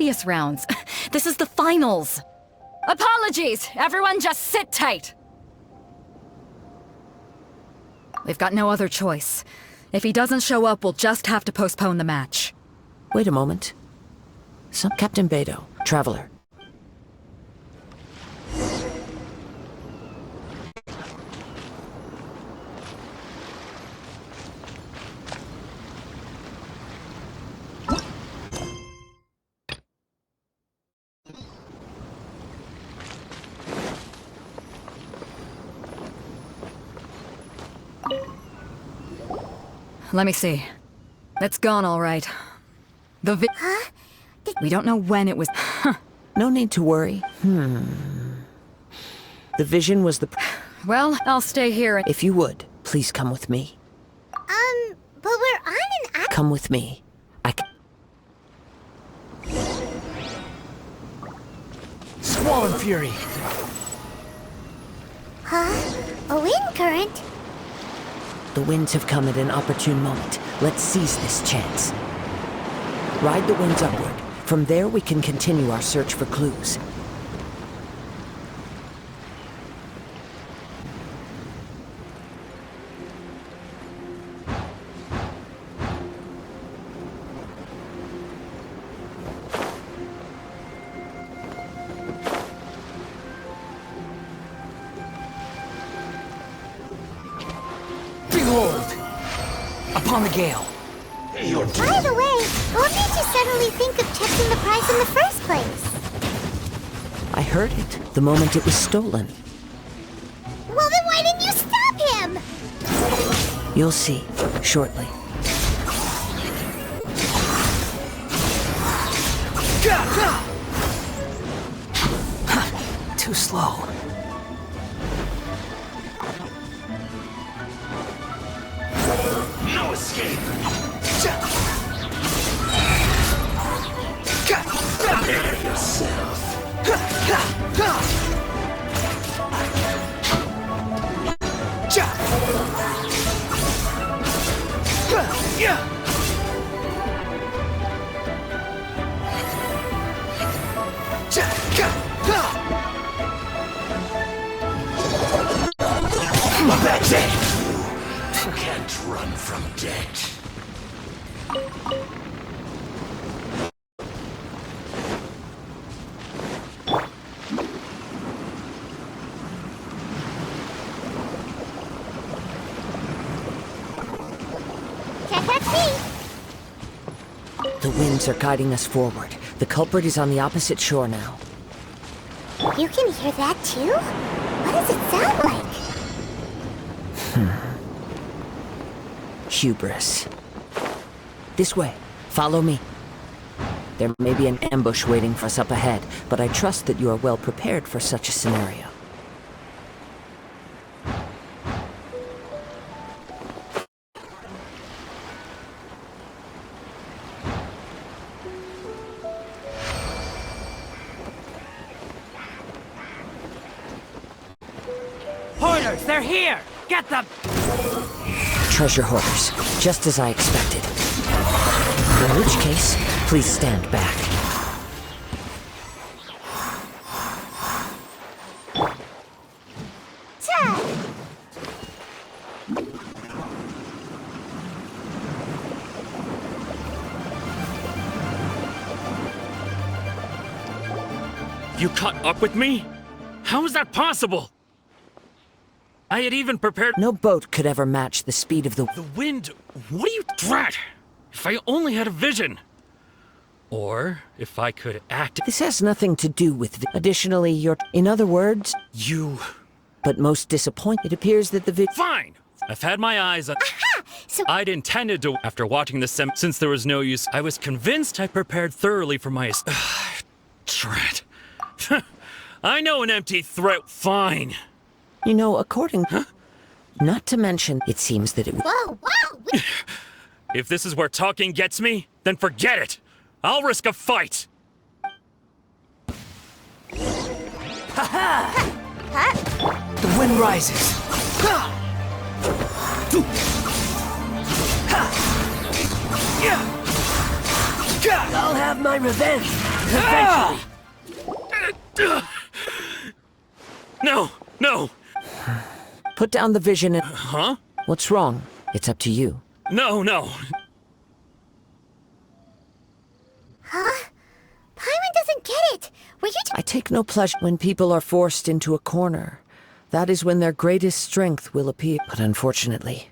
previous rounds. This is the finals. Apologies! Everyone just sit tight! We've got no other choice. If he doesn't show up, we'll just have to postpone the match. Wait a moment. Captain Beidou, Traveler. Let me see. It's gone all right. Huh? We don't know when it was. No need to worry. The vision was the... Well, I'll stay here and... If you would, please come with me. But we're on an... Come with me. Squall and Fury. Huh? A wind current? The winds have come at an opportune moment. Let's seize this chance. Ride the winds upward. From there, we can continue our search for clues. Behold! Upon the gale. By the way, what made you suddenly think of checking the prize in the first place? I heard it the moment it was stolen. Well, then why didn't you stop him? You'll see, shortly. Too slow. No escape! Prepare yourself. That's it! You can't run from death. The winds are guiding us forward. The culprit is on the opposite shore now. You can hear that too? What does it sound like? Hubris. This way. Follow me. There may be an ambush waiting for us up ahead, but I trust that you are well prepared for such a scenario. Hoarders, they're here! Get them! Treasure hoarders, just as I expected. In which case, please stand back. You caught up with me? How is that possible? I had even prepared— No boat could ever match the speed of the wind. What are you— Drat! If I only had a vision. Or if I could act— This has nothing to do with Additionally, you're— In other words— You— But most disappointed, it appears that the Fine! I've had my eyes on— So I'd intended to— After watching the since there was no use, I was convinced I prepared thoroughly for my— Drat. I know an empty threat— Fine. You know, according— Not to mention, it seems that it— whoa, whoa! If this is where talking gets me, then forget it! I'll risk a fight! The wind rises. I'll have my revenge. Eventually! No, no. Put down the vision and... Huh? What's wrong? It's up to you. No, no. Huh? Paimon doesn't get it. Were you I take no pleasure when people are forced into a corner. That is when their greatest strength will appear. But unfortunately,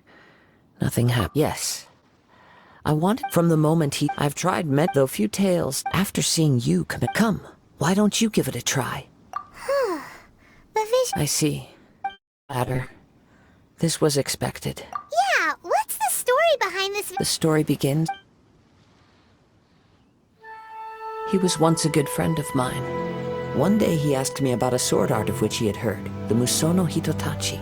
nothing happened. Yes. I wanted from the moment I've tried though few tales. After seeing you come, why don't you give it a try? The vision... I see. Adder. This was expected. Yeah, what's the story behind this... The story begins. He was once a good friend of mine. One day he asked me about a sword art of which he had heard, the Musono Hitotachi.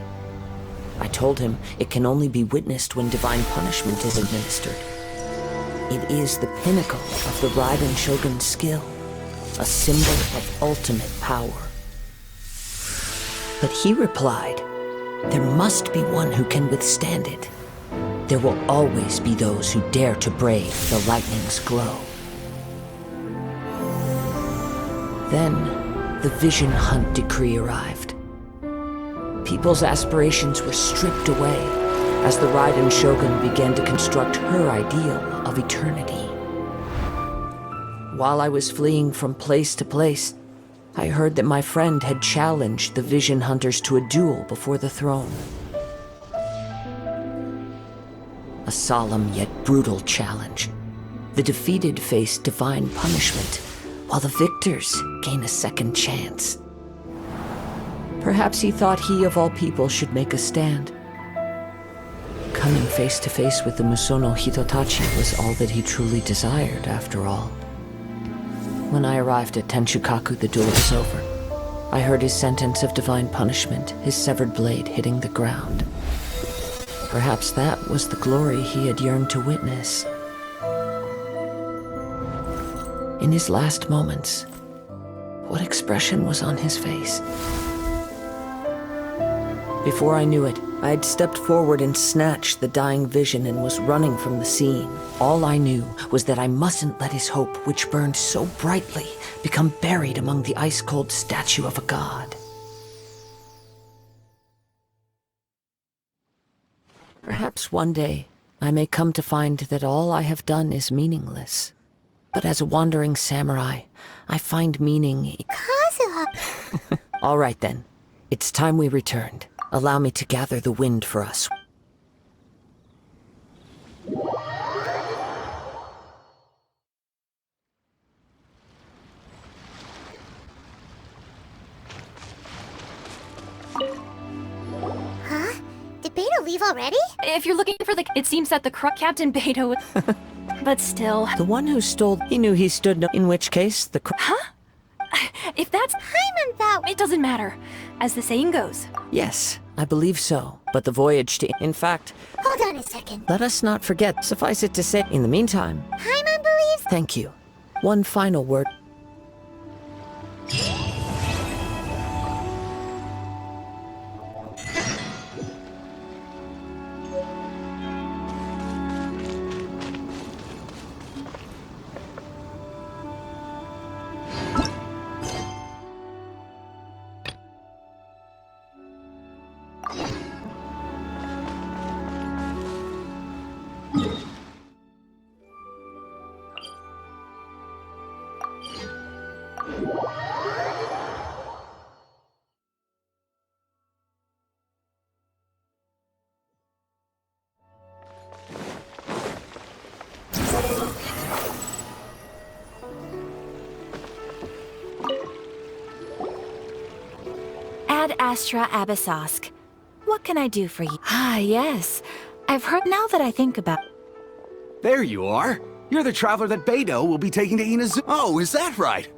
I told him it can only be witnessed when divine punishment is administered. It is the pinnacle of the Raiden Shogun's skill, a symbol of ultimate power. But he replied, there must be one who can withstand it. There will always be those who dare to brave the lightning's glow. Then, the Vision Hunt decree arrived. People's aspirations were stripped away as the Raiden Shogun began to construct her ideal of eternity. While I was fleeing from place to place, I heard that my friend had challenged the Vision Hunters to a duel before the throne. A solemn yet brutal challenge. The defeated face divine punishment, while the victors gain a second chance. Perhaps he thought he of all people should make a stand. Coming face to face with the Musono Hitotachi was all that he truly desired, after all. When I arrived at Tenshukaku, the duel was over. I heard his sentence of divine punishment, his severed blade hitting the ground. Perhaps that was the glory he had yearned to witness. In his last moments, what expression was on his face? Before I knew it, I had stepped forward and snatched the dying vision and was running from the scene. All I knew was that I mustn't let his hope, which burned so brightly, become buried among the ice-cold statue of a god. Perhaps one day, I may come to find that all I have done is meaningless. But as a wandering samurai, I find meaning... Kazuha... All right then. It's time we returned. Allow me to gather the wind for us. Huh? Did Beto leave already? If you're looking for It seems that the Captain Beto... But still... The one who stole... He knew he stood no... In which case, the... Huh? If that's... Paimon thought... It doesn't matter. As the saying goes. Yes, I believe so. But the voyage to... In fact... Hold on a second. Let us not forget. Suffice it to say, in the meantime... Paimon believes... Thank you. One final word. Ad Astra Abyssosk. What can I do for you? Ah, yes. I've heard now that I think about... There you are. You're the traveler that Beto will be taking to Inazuma. Oh, is that right?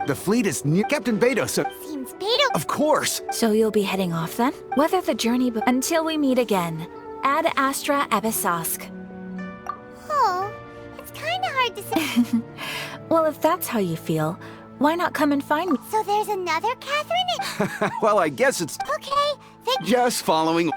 The fleet is near Captain Beto, so... Seems Beto... Of course. So you'll be heading off then? Weather the journey until we meet again. Ad Astra Abyssosk. Oh, it's kinda hard to say. Well, if that's how you feel, why not come and find me? So there's another Catherine? Well, I guess it's Okay, thank you. just following...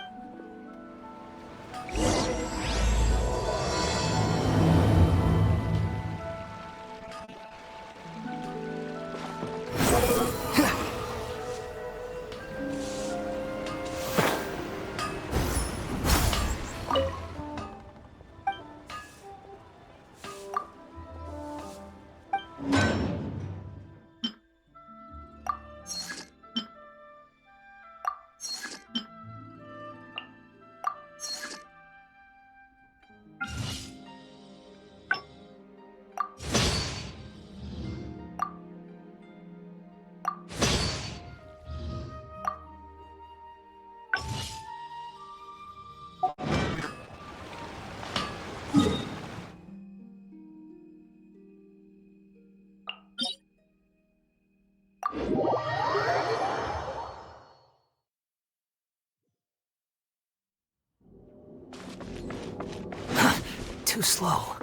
Too slow.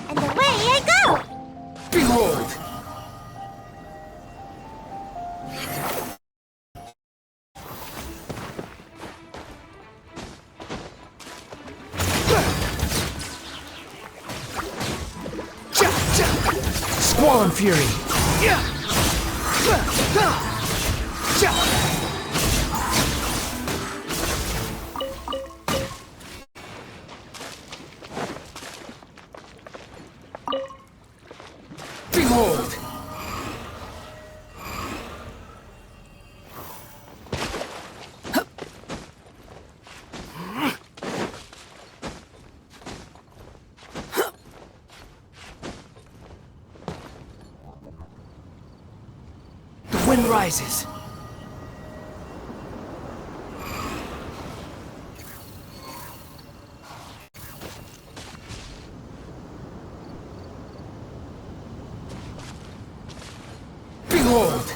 And away I go! Behold! Squall and fury! Behold! The wind rises. Behold!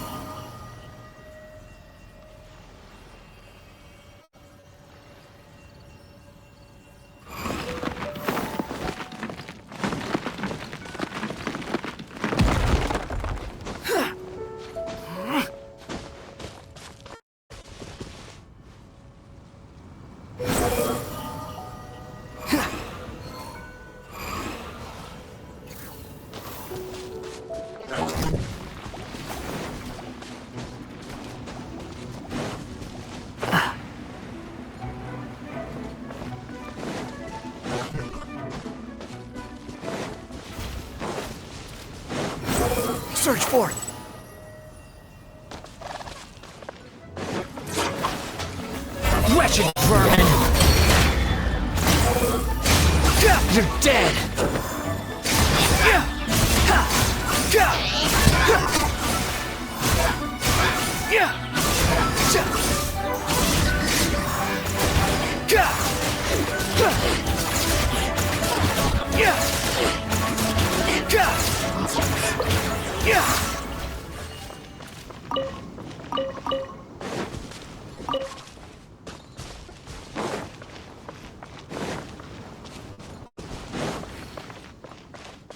Search forth! Wretched vermin! You're dead!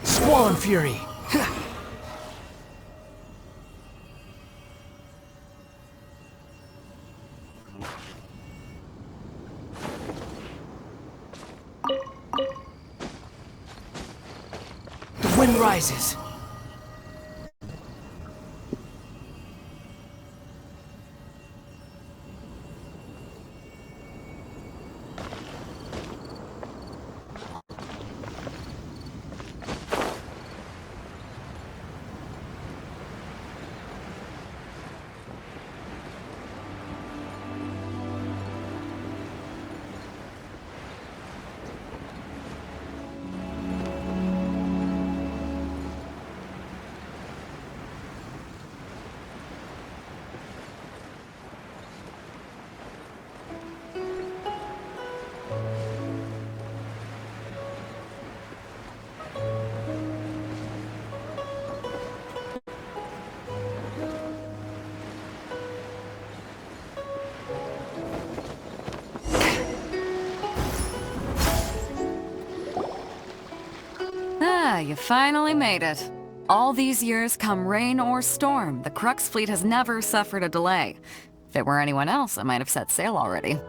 Squall and fury! The wind rises. Ah, you finally made it. All these years, come rain or storm, the Crux fleet has never suffered a delay. If it were anyone else, I might have set sail already.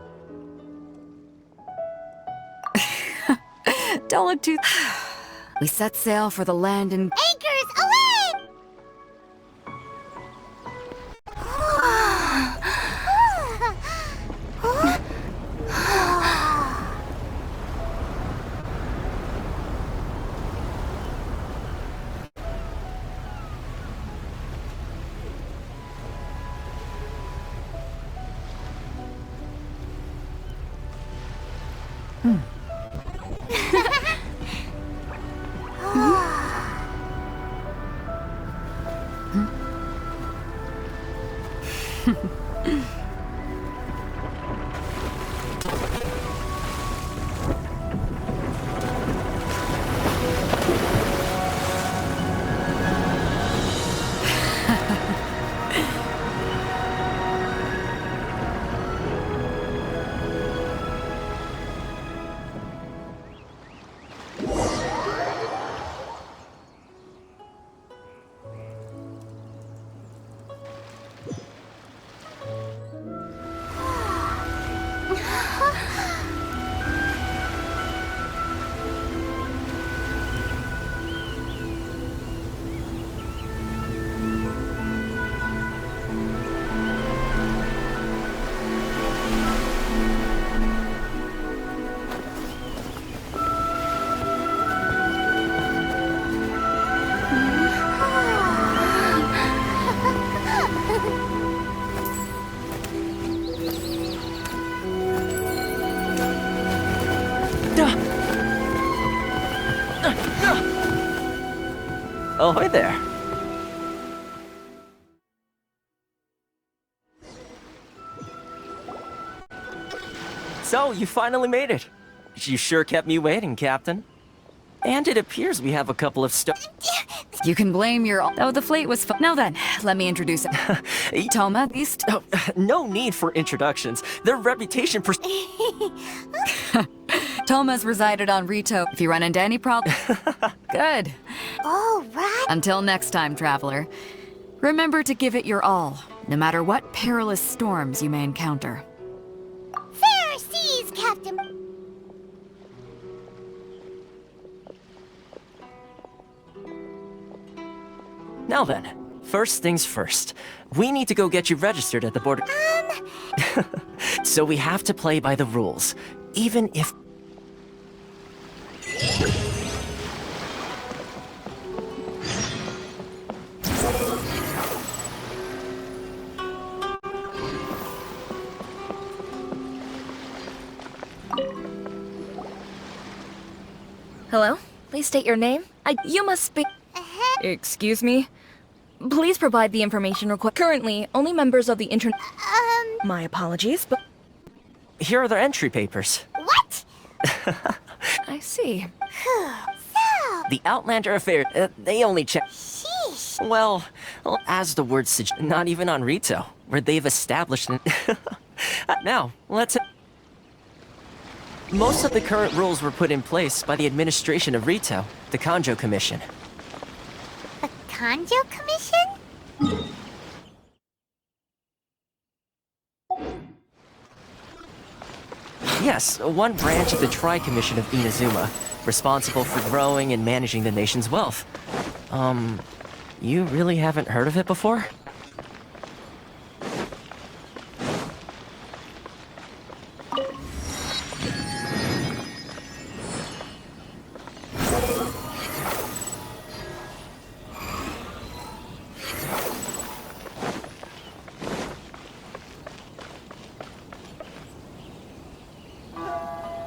Don't look too... We set sail for the land in... Anchors away! Oh, hi there. So, you finally made it. You sure kept me waiting, Captain. And it appears we have a couple of You can blame your... Oh, the fleet was... Now then, let me introduce it. Toma, these... Oh, no need for introductions. Their reputation for... Toma's resided on Rito. If you run into any problem... Good. All right. Until next time, traveler. Remember to give it your all, no matter what perilous storms you may encounter. Fair seas, Captain. Now then, first things first. We need to go get you registered at the border. So we have to play by the rules, even if... Hello? Please state your name. You must be... Excuse me? Please provide the information required. Currently, only members of the internet... My apologies, but... Here are their entry papers. What? I see. So... The Outlander affair, they only check... Sheesh. Well, as the word suggests, not even on Rito, where they've established an... Now, let's... Most of the current rules were put in place by the administration of Rito, the Kanjo Commission. The Kanjo Commission? Yes, one branch of the Tri-Commission of Inazuma, responsible for growing and managing the nation's wealth. You really haven't heard of it before?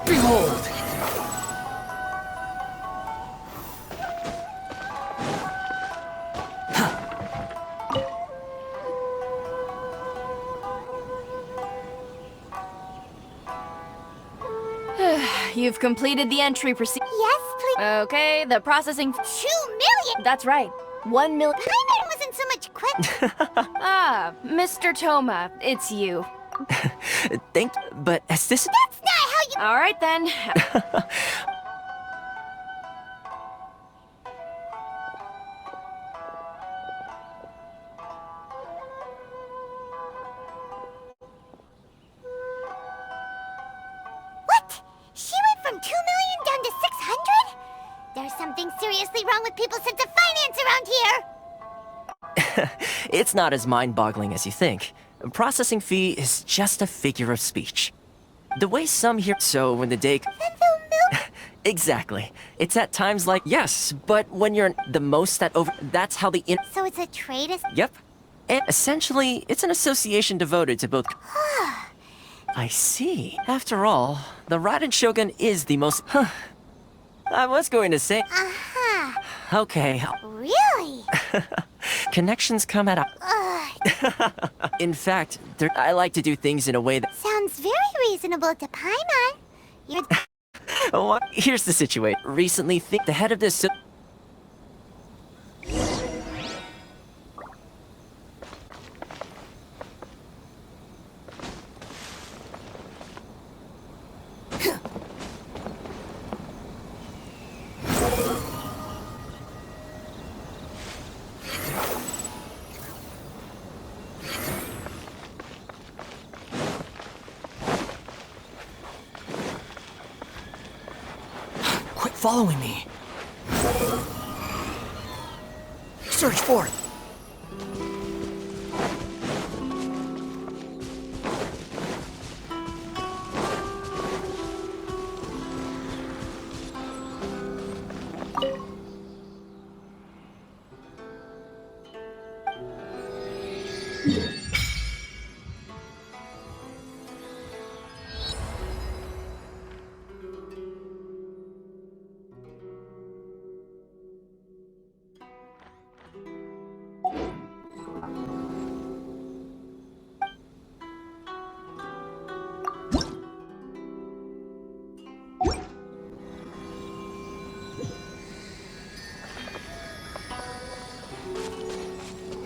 Behold! You've completed the entry procedure. Yes, please. Okay, the processing... 2 million? That's right. 1 million... Paimon wasn't so much quick. Ah, Mr. Toma, it's you. But as this... That's not how you... All right, then. What? She went from 2 million down to 600? There's something seriously wrong with people's sense of finance around here? It's not as mind-boggling as you think. A processing fee is just a figure of speech. The way some here. So when the day. Then they'll milk. Exactly. It's at times like yes, but when you're the most that over. That's how the So it's a trade. Yep. And essentially, it's an association devoted to both. I see. After all, the Raiden Shogun is the most. I was going to say. Uh-huh. Okay. Really? Connections come at a. In fact, I like to do things in a way that. Sounds very reasonable to Paimon. You're. Oh, here's the situation. Recently, the head of this. Quit following me. Search for it.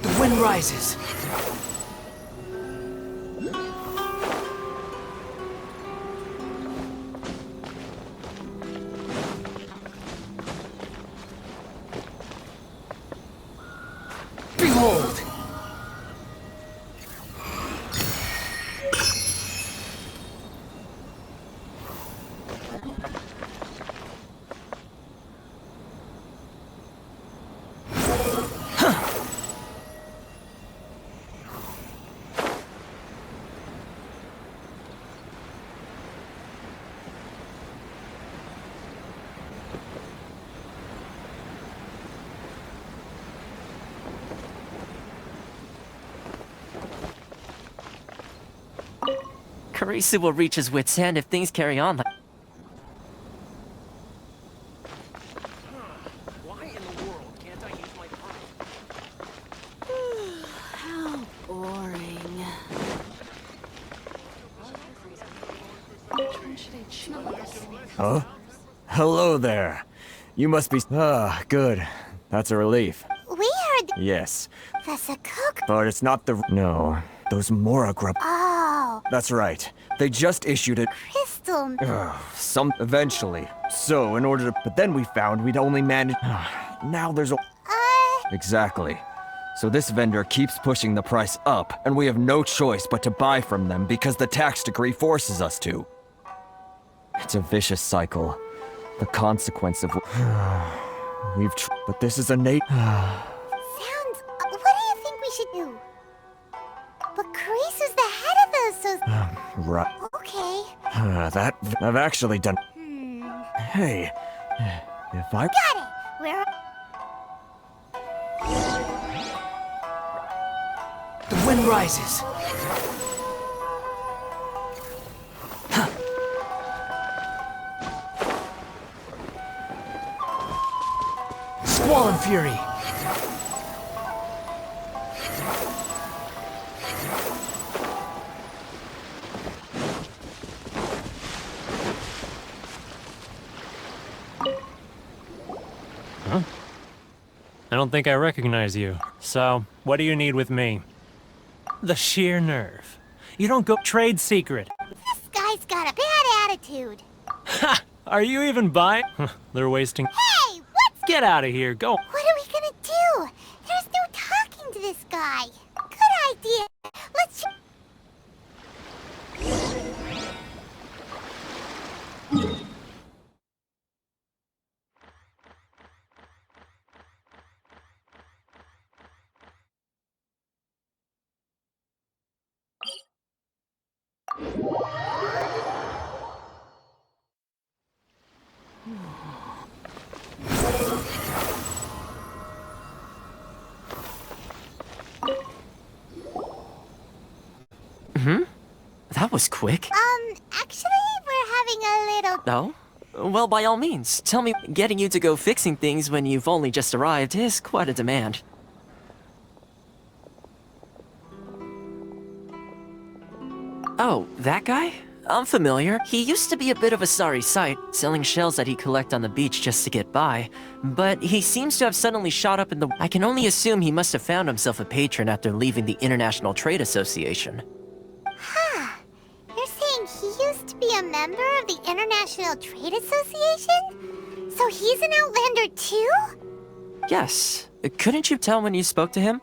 The wind rises. Behold! Karisu will reach his wit's end if things carry on like. Why in the world can't I use my permit? How boring. Huh? Hello there. You must be. Ah, good. That's a relief. We heard Yes. the Sakoku. But it's not the. No. Those Mora grub. Oh, That's right. They just issued it. crystal. Some. Eventually. So, in order to. But then we found we'd only managed. Now there's a. Exactly. So this vendor keeps pushing the price up, and we have no choice but to buy from them because the tax decree forces us to. It's a vicious cycle. The consequence of. But this is a Sounds. What do you think we should do? But Karisu's the head of those, so. Right. Okay. That. I've actually done. Hey. If I. Got it. Where? The wind rises. Squall and fury. I don't think I recognize you. So, what do you need with me? The sheer nerve. You don't go trade secret. This guy's got a bad attitude. Ha! Are you even buying? They're wasting. Hey, what's... Get out of here. Go. What are we gonna do? There's no talking to this guy. Good idea. Let's... That was quick. Actually, we're having a little... No? Well, by all means, tell me, getting you to go fixing things when you've only just arrived is quite a demand. Oh, that guy? I'm familiar. He used to be a bit of a sorry sight, selling shells that he'd collect on the beach just to get by. But he seems to have suddenly shot up in the... I can only assume he must have found himself a patron after leaving the International Trade Association. Huh. You're saying he used to be a member of the International Trade Association? So he's an Outlander too? Yes. Couldn't you tell when you spoke to him?